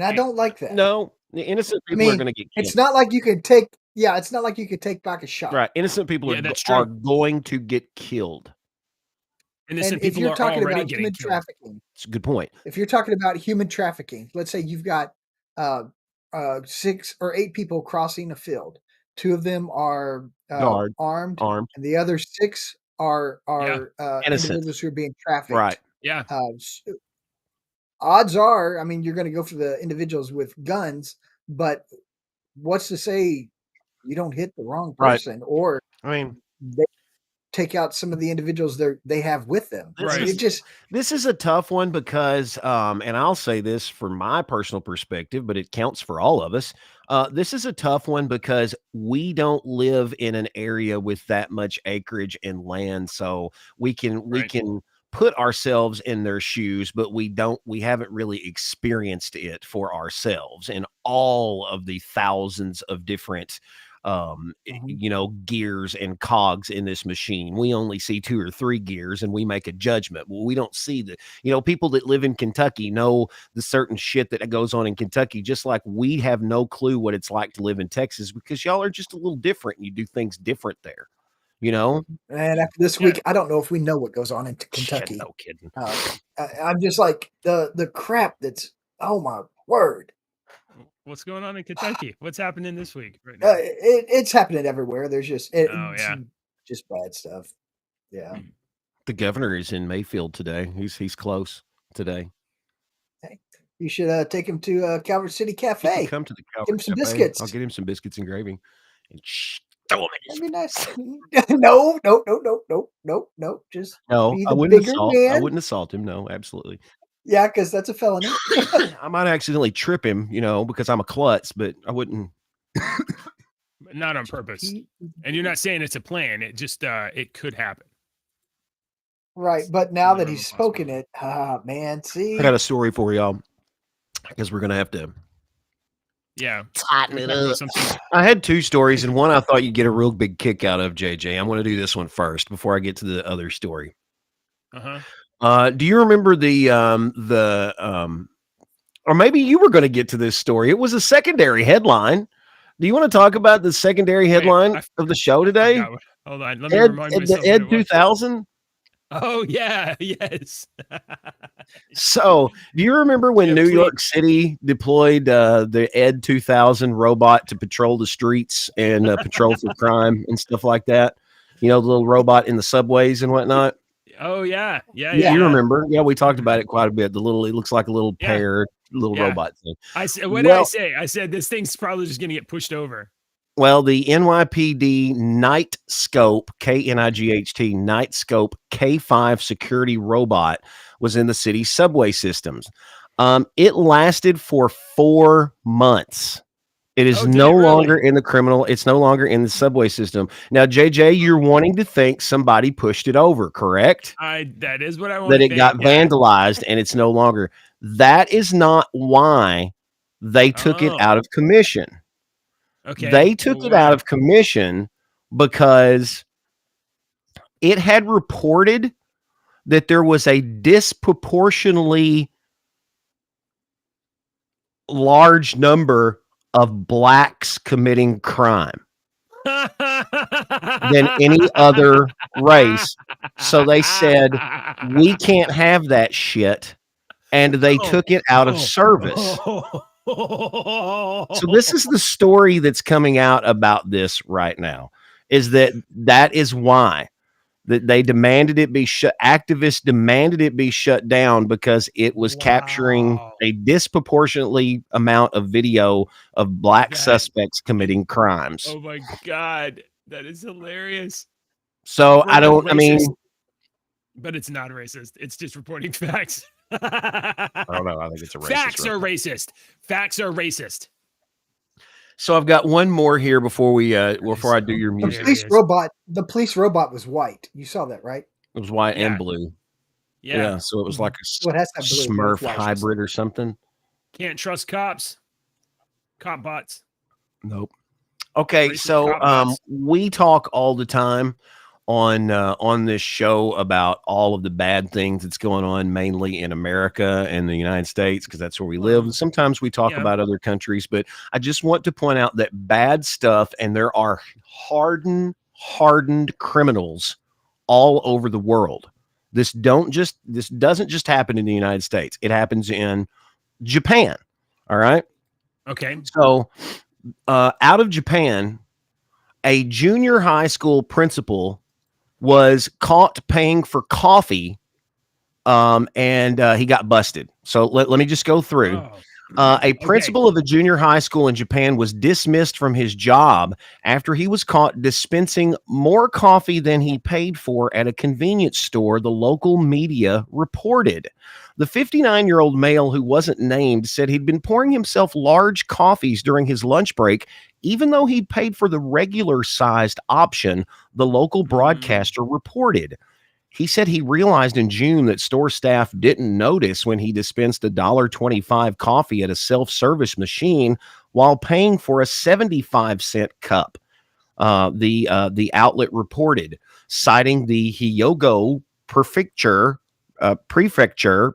I don't like that. No, the innocent people are going to get killed. It's not like you can take. Yeah, it's not like you could take back a shot. Right, innocent people are going to get killed. Innocent people are already getting killed. Trafficking, it's a good point. If you're talking about human trafficking, let's say you've got 6 or 8 people crossing a field. 2 of them are armed, armed, and the other 6 are innocent, individuals who are being trafficked. right? Yeah. Odds are, I mean, you're going to go for the individuals with guns, but what's to say you don't hit the wrong Right. person, or I mean, they take out some of the individuals they have with them. This I mean, is- this is a tough one because, and I'll say this from my personal perspective, but it counts for all of us. This is a tough one because we don't live in an area with that much acreage and land, so we can put ourselves in their shoes, but we haven't really experienced it for ourselves in all of the thousands of different gears and cogs in this machine. We only see 2 or 3 gears and we make a judgment. Well, we don't see the people that live in Kentucky know the certain shit that goes on in Kentucky, just like we have no clue what it's like to live in Texas, because y'all are just a little different and you do things different there. And after this week, I don't know if we know what goes on in Kentucky. Shit, no kidding. I'm just like the crap that's, oh my word. What's going on in Kentucky? What's happening this week right now? It's happening everywhere. There's just just bad stuff. Yeah. The governor is in Mayfield today. He's close today. Hey, you should take him to Calvert City Cafe. Come to the Calvert Give him some Cafe. biscuits. I'll get him some biscuits and gravy. And throw him in his That'd be nice. No. Just No, be I the wouldn't bigger assault. man. I wouldn't assault him. No, absolutely. Yeah, because that's a felony. I might accidentally trip him, because I'm a klutz, but I wouldn't. Not on purpose. And you're not saying it's a plan. It just it could happen. Right, but now that he's spoken it, man, see, I got a story for y'all. I guess we're gonna have to tighten it up. I had 2 stories, and one I thought you'd get a real big kick out of, JJ. I'm gonna do this one first before I get to the other story. Do you remember or maybe you were going to get to this story? It was a secondary headline. Do you want to talk about the secondary headline of the show today? Hold on, let me remind myself. The Ed 2000. Oh yeah, yes. So, do you remember when New York City deployed the Ed 2000 robot to patrol the streets and patrol for crime and stuff like that? The little robot in the subways and whatnot. Oh yeah. You remember? Yeah, we talked about it quite a bit. It looks like a little robot thing. I said, what did I say? I said this thing's probably just going to get pushed over. Well, the NYPD Night Scope, KNIGHT Night Scope K5 security robot was in the city's subway systems. It lasted for 4 months. It is no longer in the criminal. It's no longer in the subway system. Now, JJ, you're wanting to think somebody pushed it over, correct? That is what I want. That it got vandalized and it's no longer. That is not why they took it out of commission. Okay. They took it out of commission because it had reported that there was a disproportionately large number of blacks committing crime than any other race. So they said, we can't have that shit. And they took it out of service. So this is the story that's coming out about this right now, is that is why that they demanded it be shut. Activists demanded it be shut down because it was capturing a disproportionately amount of video of black suspects committing crimes. Oh my God. That is hilarious. So but it's not racist. It's just reporting facts. I don't know. I think it's a racist. Facts are racist. Facts are racist. So I've got one more here before I do your music. The police robot was white. You saw that, right? It was white and blue. Yeah. So it was like a Smurf hybrid or something. Can't trust cops. Cop bots. Nope. Okay. Racist so we talk all the time on this show about all of the bad things that's going on, mainly in America and the United States, because that's where we live. And sometimes we talk about other countries, but I just want to point out that bad stuff, and there are hardened criminals all over the world. This doesn't just happen in the United States. It happens in Japan. All right. Okay. So, out of Japan, a junior high school principal was caught paying for coffee, and he got busted. So let me just go through. Oh. A Okay. principal of a junior high school in Japan was dismissed from his job after he was caught dispensing more coffee than he paid for at a convenience store, the local media reported. The 59-year-old male, who wasn't named, said he'd been pouring himself large coffees during his lunch break, even though he'd paid for the regular sized option, the local broadcaster reported. He said he realized in June that store staff didn't notice when he dispensed a $1.25 coffee at a self-service machine while paying for a 75-cent cup. The outlet reported, citing the Hyogo Prefecture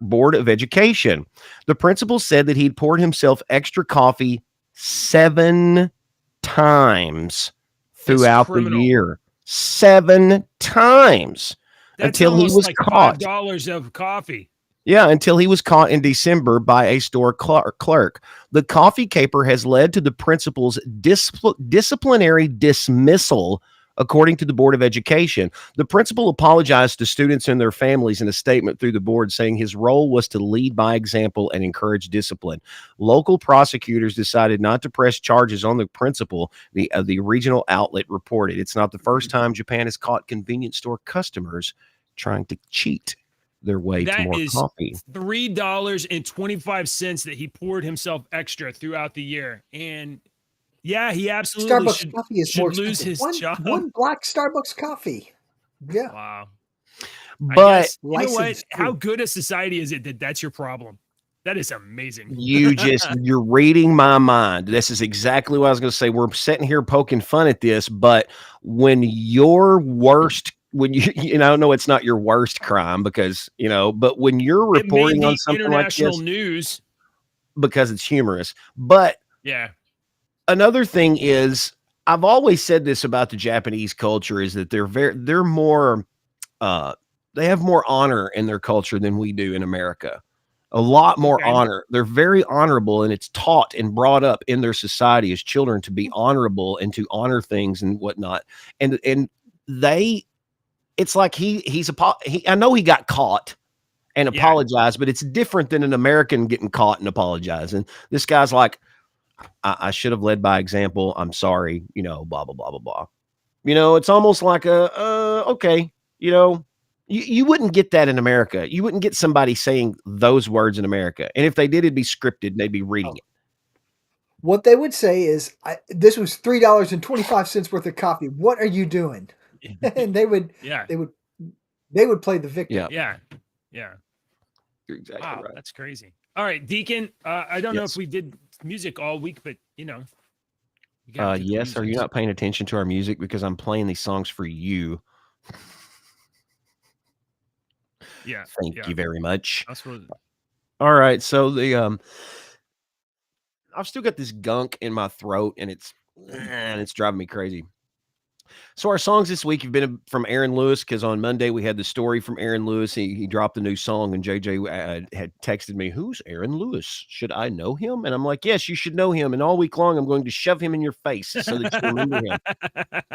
Board of Education. The principal said that he'd poured himself extra coffee 7 times throughout the year. 7 times. That's Until he almost was like caught. $5 of coffee. Yeah, until he was caught in December by a store clerk. The coffee caper has led to the principal's disciplinary dismissal, according to the Board of Education. The principal apologized to students and their families in a statement through the board, saying his role was to lead by example and encourage discipline. Local prosecutors decided not to press charges on the principal, the regional outlet reported. It's not the first time Japan has caught convenience store customers trying to cheat their way to more coffee. $3.25 that he poured himself extra throughout the year. And yeah, he absolutely Starbucks coffee is more should lose expensive. his job. One black Starbucks coffee. Yeah. Wow. But you know what? How good a society is it that that's your problem? That is amazing. You're reading my mind. This is exactly what I was going to say. We're sitting here poking fun at this, but when your worst, I don't know, it's not your worst crime because, but when you're reporting on something like this, news because it's humorous. But yeah, another thing is, I've always said this about the Japanese culture is that they're more, they have more honor in their culture than we do in America. A lot more honor. They're very honorable, and it's taught and brought up in their society as children to be honorable and to honor things and whatnot. And it's like I know he got caught and apologized, but it's different than an American getting caught and apologizing. This guy's like, I should have led by example. I'm sorry, blah, blah, blah, blah, blah. It's almost like okay, you wouldn't get that in America. You wouldn't get somebody saying those words in America. And if they did, it'd be scripted and they'd be reading it. What they would say is, this was $3.25 worth of coffee. What are you doing? And they would play the victim. Yeah. You're exactly right. That's crazy. All right, Deacon. I don't know if we did music all week, but yes. Are you not paying attention to our music? Because I'm playing these songs for you. Yeah. Thank you very much. What... All right. So I've still got this gunk in my throat and it's driving me crazy. So our songs this week have been from Aaron Lewis, because on Monday we had the story from Aaron Lewis. He dropped a new song, and JJ had texted me, "Who's Aaron Lewis? Should I know him?" And I'm like, "Yes, you should know him." And all week long, I'm going to shove him in your face so that you remember him.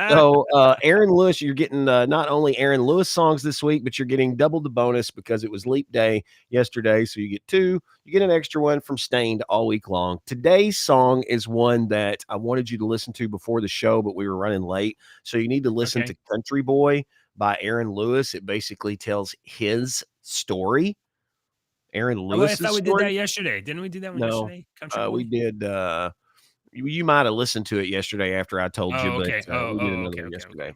So Aaron Lewis, you're getting not only Aaron Lewis songs this week, but you're getting double the bonus because it was Leap Day yesterday. So you get 2. You get an extra one from Stained all week long. Today's song is one that I wanted you to listen to before the show, but we were running late. So you need to listen to Country Boy by Aaron Lewis. It basically tells his story. Aaron Lewis' I thought we did that yesterday. Didn't we do that one yesterday? Country Boy? We did. You might have listened to it yesterday after I told you, but we did another one yesterday.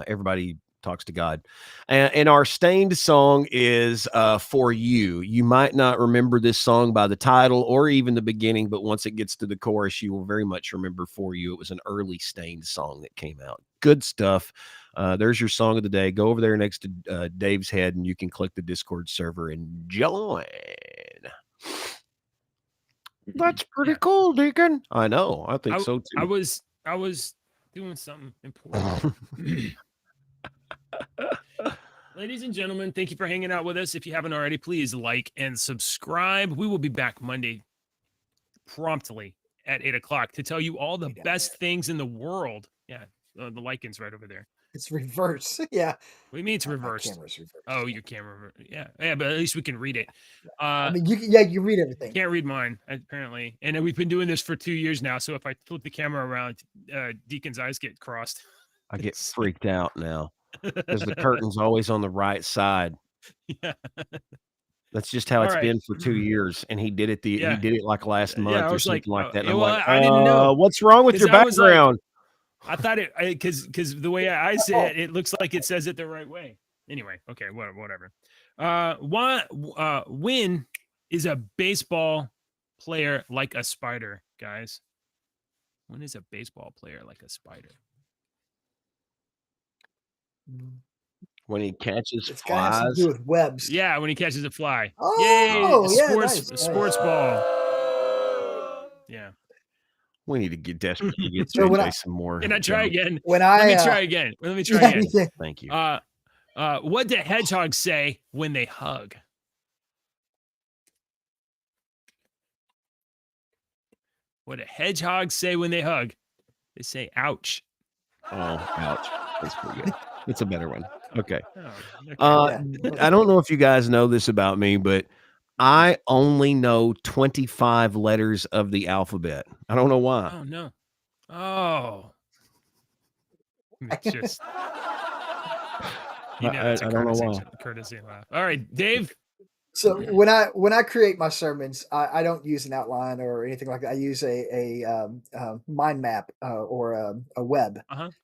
Everybody talks to God. And our Stained song is For You. You might not remember this song by the title or even the beginning, but once it gets to the chorus, you will very much remember For You. It was an early Stained song that came out. Good stuff. There's your song of the day. Go over there next to Dave's head and you can click the Discord server and join. That's pretty cool, Deacon. I know. I think so too. I was doing something important. Ladies and gentlemen, thank you for hanging out with us. If you haven't already, please like and subscribe. We will be back Monday, promptly at 8 o'clock to tell you all the best things in the world. Yeah, the Lycan's right over there. It's reverse. Yeah. What do you mean it's My reversed? camera's reversed. Oh, your camera. Yeah, but at least we can read it. I mean, you read everything. Can't read mine apparently, and we've been doing this for 2 years now. So if I flip the camera around, Deacon's eyes get crossed. I get freaked out now because the curtain's always on the right side. Yeah. That's just how it's been for 2 years, and he did it like last month or something like that. And I'm like, I didn't know. What's wrong with your background? I thought it because the way I say it, it looks like it says it the right way. Anyway, okay, whatever. When is a baseball player like a spider, guys? When is a baseball player like a spider? When he catches It's got to have flies. to do with webs. Yeah, when he catches a fly. Oh, Yay! yeah, Sports ball. Yeah. We need to get desperate to get So when JJ some more. Can I try again? Let me try again. Let me try again. Yeah. Thank you. What do hedgehogs say when they hug? What do hedgehogs say when they hug? They say, ouch. Oh, ouch. That's pretty good. That's a better one. Okay. Oh, okay. I don't know if you guys know this about me, but I only know 25 letters of the alphabet. I don't know why. Oh, no. Oh. It's just. I don't know why. Courtesy laugh. All right, Dave. So when I create my sermons, I don't use an outline or anything like that. I use a mind map or a web.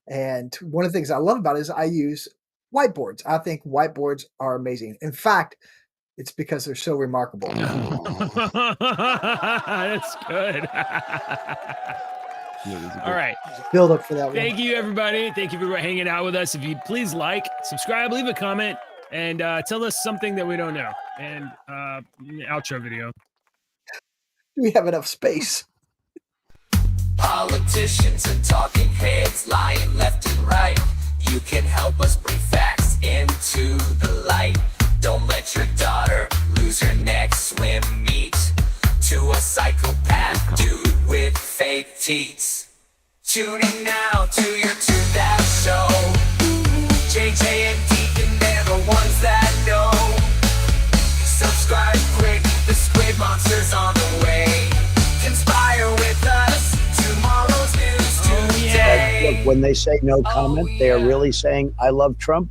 And one of the things I love about it is I use whiteboards. I think whiteboards are amazing. In fact, it's because they're so remarkable. That's good. All right. Build up for that one. Thank you, everybody. Thank you for hanging out with us. If you please like, subscribe, leave a comment, and tell us something that we don't know. And outro video. Do we have enough space? Politicians and talking heads lying left and right. You can help us bring facts into the light. Don't let your daughter lose her next swim meet to a psychopath dude with fake teats. Tune in now to your Two Dads show. JJ and Deacon, they're the ones that know. Subscribe quick, the squid monster's on the way. Conspire with us, tomorrow's news today. Look, when they say no comment, they are really saying, I love Trump.